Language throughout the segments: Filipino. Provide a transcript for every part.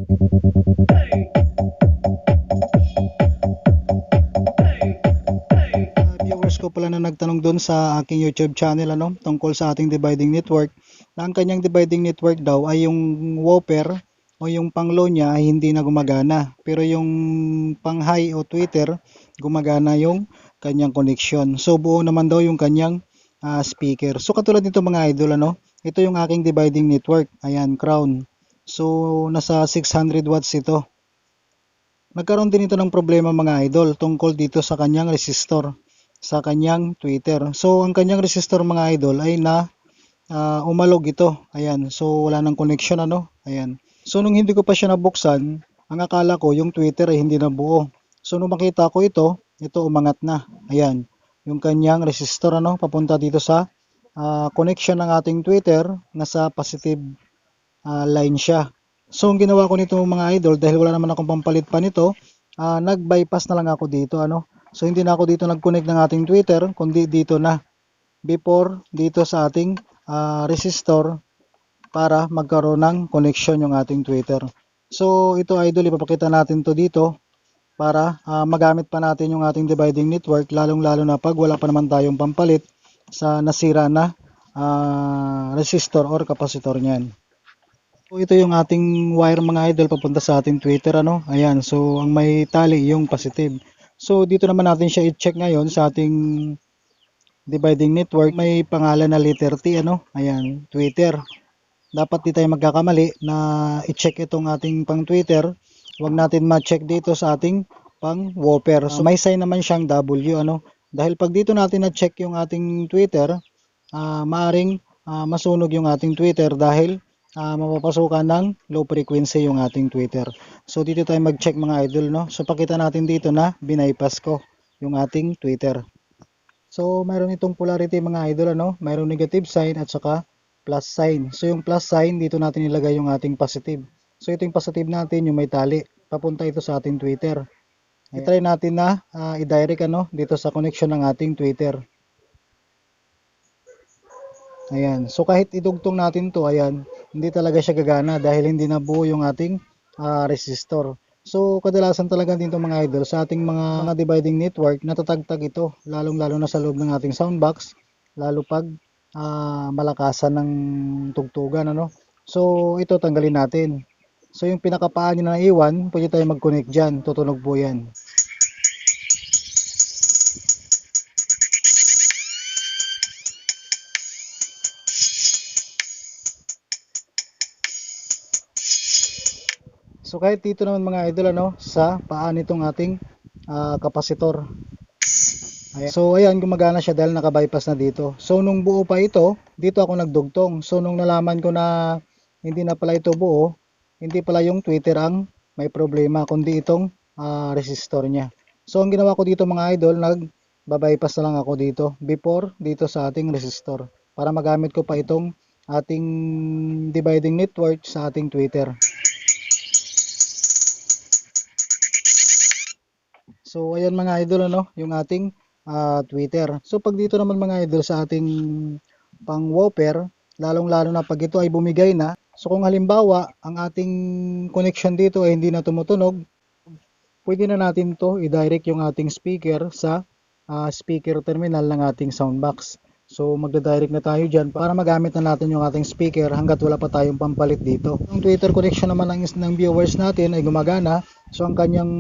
Viewers ko pala na nagtanong doon sa aking YouTube channel tungkol sa ating dividing network, na ang kanyang dividing network daw ay yung Whopper o yung pang low niya ay hindi na gumagana, pero yung pang high o Twitter gumagana yung kanyang connection. So buo naman daw yung kanyang speaker. So katulad nito mga idol, ito yung aking dividing network, ayan, Crown. So nasa 600 watts ito. Nagkaroon din ito ng problema mga idol tungkol dito sa kanyang resistor sa kanyang tweeter. So ang kanyang resistor mga idol ay umalog ito. Ayan. So wala nang connection Ayan. So nung hindi ko pa siya nabuksan, ang akala ko yung tweeter ay hindi nabuo. So nung makita ko ito umangat na. Ayan. Yung kanyang resistor papunta dito sa connection ng ating tweeter, nasa positive line siya. So ang ginawa ko nito mga idol, dahil wala naman akong pampalit pa nito, nag-bypass na lang ako dito So hindi na ako dito nag-connect ng ating tweeter, kundi dito na before dito sa ating resistor para magkaroon ng connection yung ating tweeter. So ito idol, ipapakita natin to dito para magamit pa natin yung ating dividing network, lalong lalo na pag wala pa naman tayong pampalit sa nasira na resistor or kapasitor niyan. So ito yung ating wire mga idol papunta sa ating tweeter Ayan, so ang may tali yung positive. So dito naman natin siya i-check ngayon sa ating dividing network. May pangalan na letter T Ayan, Twitter. Dapat di tayo magkakamali na i-check itong ating pang Twitter. Huwag natin ma-check dito sa ating pang Whopper. So may sign naman siyang W Dahil pag dito natin na-check yung ating Twitter, maaring masunog yung ating Twitter dahil mapapasukan ng low frequency yung ating Twitter. So dito tayo mag-check mga idol So pakita natin dito na binaypass ko yung ating Twitter. So mayroon itong polarity mga idol mayroong negative sign at saka plus sign. So yung plus sign dito natin ilagay yung ating positive. So ito yung positive natin, yung may tali. Papunta ito sa ating Twitter. I-try natin na i-direct dito sa connection ng ating Twitter. Ayan. So kahit idugtong natin to, ayan, hindi talaga siya gagana dahil hindi nabuo yung ating resistor. So kadalasan talaga dito mga idol sa ating mga dividing network, natatagtag ito, lalong-lalo na sa loob ng ating soundbox, lalo pag malakasan ng tugtugan So ito tanggalin natin. So yung pinakapaan nyo na naiwan, pwede tayo mag-connect dyan, tutunog po yan. So kahit dito naman mga idol sa paan nitong ating kapasitor. Ayan. So ayan, gumagana siya dahil naka-bypass na dito. So nung buo pa ito, dito ako nagdugtong. So nung nalaman ko na hindi na pala ito buo, hindi pala yung tweeter ang may problema, kundi itong resistor niya. So ang ginawa ko dito mga idol, nag-bypass na lang ako dito before dito sa ating resistor para magamit ko pa itong ating dividing network sa ating tweeter. So ayan mga idol yung ating Twitter. So pag dito naman mga idol sa ating pang Whopper, lalong-lalo na pag ito ay bumigay na. So kung halimbawa ang ating connection dito ay hindi na tumutunog, pwede na natin to i-direct yung ating speaker sa speaker terminal ng ating soundbox. So magda-direct na tayo dyan para magamit na natin yung ating speaker hanggat wala pa tayong pampalit dito. Yung Twitter connection naman ng viewers natin ay gumagana. So ang kanyang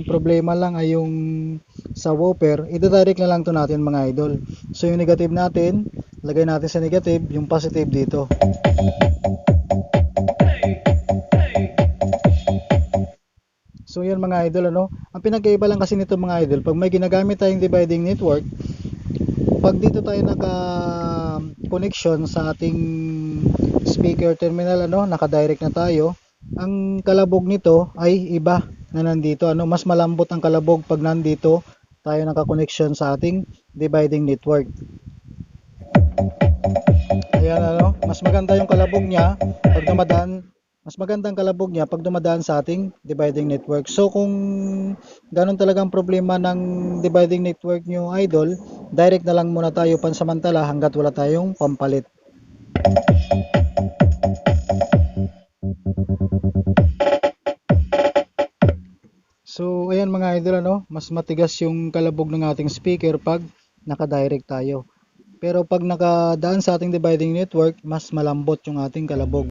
problema lang ay yung sa Whopper, i-direct na lang to natin mga idol. So yung negative natin, lagay natin sa negative, yung positive dito. So yan mga idol ang pinagkaiba lang kasi nito mga idol, pag may ginagamit tayong dividing network, pag dito tayo naka connection sa ating speaker terminal naka-direct na tayo, ang kalabog nito ay iba na nandito mas malambot ang kalabog pag nandito tayo naka-connection sa ating dividing network. Ayan mas maganda yung kalabog niya pag dumadaan, mas magandang kalabog niya pag dumadaan sa ating dividing network. So kung ganun talagang problema ng dividing network nyo idol, direct na lang muna tayo pansamantala hanggat wala tayong pampalit. yan mga idol, ano, mas matigas yung kalabog ng ating speaker pag naka-direct tayo. Pero pag nakadaan sa ating dividing network, mas malambot yung ating kalabog.